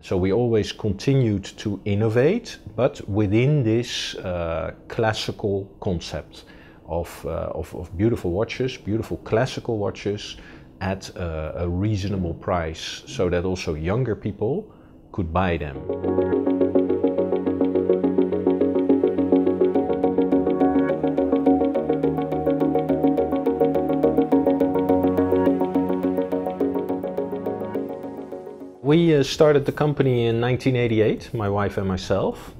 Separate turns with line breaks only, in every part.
So we always continued to innovate, but within this classical concept of beautiful watches, beautiful classical watches at a reasonable price, so that also younger people could buy them. We started the company in 1988, my wife and myself.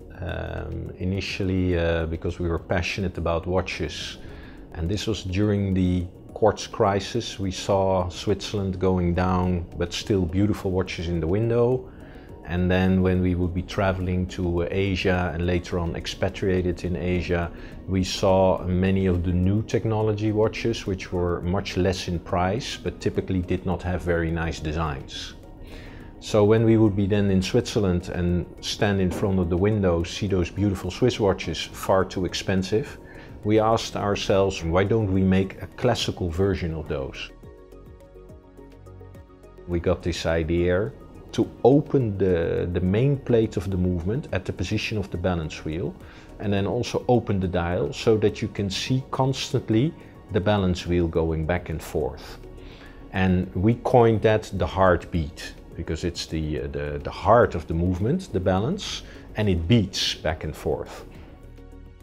Initially because we were passionate about watches, and this was during the quartz crisis. We saw Switzerland going down, but still beautiful watches in the window. And then when we would be traveling to Asia and later on expatriated in Asia, we saw many of the new technology watches which were much less in price, but typically did not have very nice designs. So when we would be then in Switzerland and stand in front of the window, see those beautiful Swiss watches far too expensive, we asked ourselves, why don't we make a classical version of those? We got this idea to open the main plate of the movement at the position of the balance wheel, and then also open the dial so that you can see constantly the balance wheel going back and forth. And we coined that the heartbeat, because it's the heart of the movement, the balance, and it beats back and forth.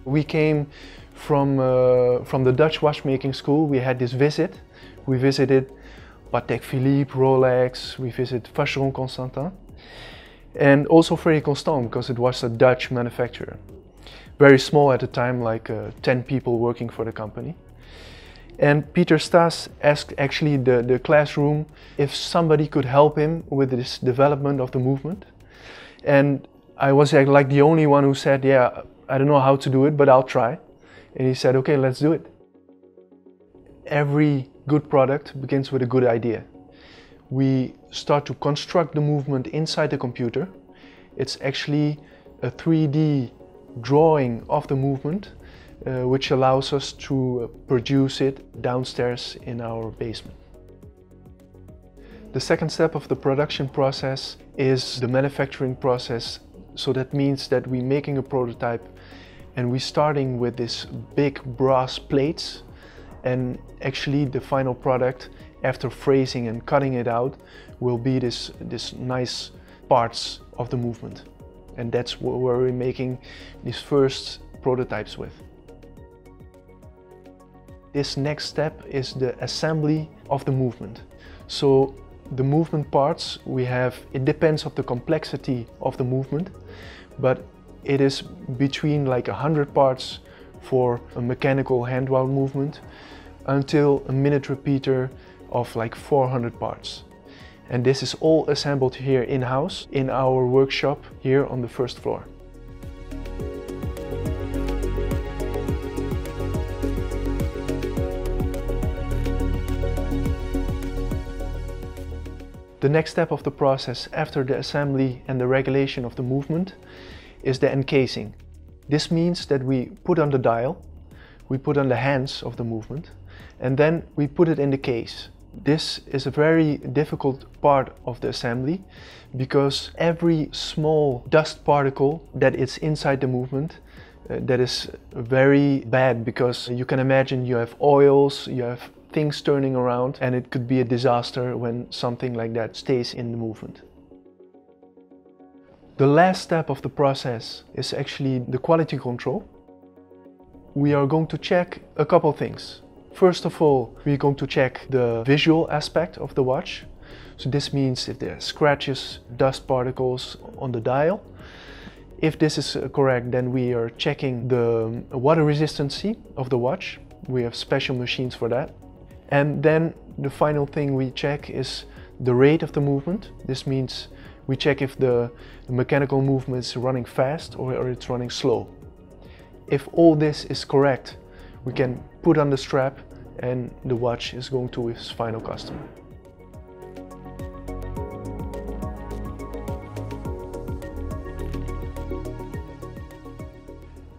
We came from the Dutch watchmaking school. We had this visit. We visited Patek Philippe, Rolex, we visited Frederique Constant, and also Frederique Constant, because it was a Dutch manufacturer. Very small at the time, like 10 people working for the company. And Peter Stas asked actually the classroom if somebody could help him with this development of the movement. And I was like the only one who said, yeah, I don't know how to do it, but I'll try. And he said, okay, let's do it. Every good product begins with a good idea. We start to construct the movement inside the computer. It's actually a 3D drawing of the movement, which allows us to produce it downstairs in our basement. The second step of the production process is the manufacturing process. So that means that we're making a prototype and we're starting with this big brass plates, and actually the final product, after phrasing and cutting it out, will be this nice parts of the movement. And that's where we're making these first prototypes with. This next step is the assembly of the movement. So the movement parts we have, it depends on the complexity of the movement, but it is between like 100 parts for a mechanical hand-wound movement until a minute repeater of like 400 parts. And this is all assembled here in-house in our workshop here on the first floor. The next step of the process after the assembly and the regulation of the movement is the encasing. This means that we put on the dial, we put on the hands of the movement, and then we put it in the case. This is a very difficult part of the assembly because every small dust particle that is inside the movement that is very bad, because you can imagine you have oils, you have things turning around, and it could be a disaster when something like that stays in the movement. The last step of the process is actually the quality control. We are going to check a couple things. First of all, we're going to check the visual aspect of the watch. So this means if there are scratches, dust particles on the dial. If this is correct, then we are checking the water resistancy of the watch. We have special machines for that. And then the final thing we check is the rate of the movement. This means we check if the mechanical movement is running fast or it's running slow. If all this is correct, we can put on the strap and the watch is going to its final customer.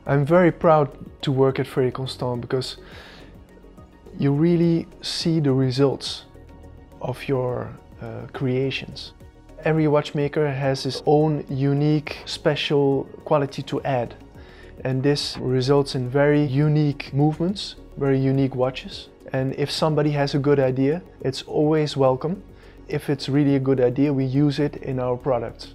I'm very proud to work at Frederique Constant because you really see the results of your creations. Every watchmaker has his own unique, special quality to add. And this results in very unique movements, very unique watches. And if somebody has a good idea, it's always welcome. If it's really a good idea, we use it in our products.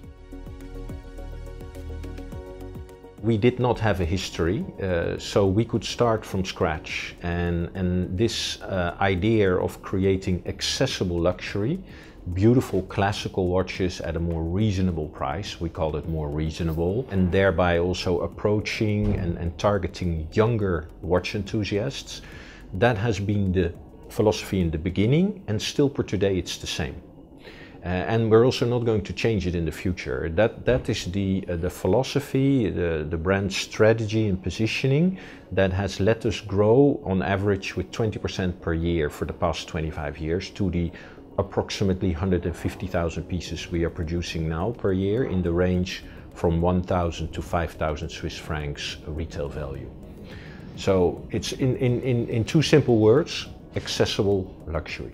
We did not have a history, so we could start from scratch. And this idea of creating accessible luxury, beautiful classical watches at a more reasonable price, we call it more reasonable, and thereby also approaching and targeting younger watch enthusiasts, that has been the philosophy in the beginning, and still for today it's the same. And we're also not going to change it in the future. That is the philosophy, the brand strategy and positioning that has let us grow on average with 20% per year for the past 25 years to the approximately 150,000 pieces we are producing now per year, in the range from 1,000 to 5,000 Swiss francs retail value. So it's in two simple words, accessible luxury.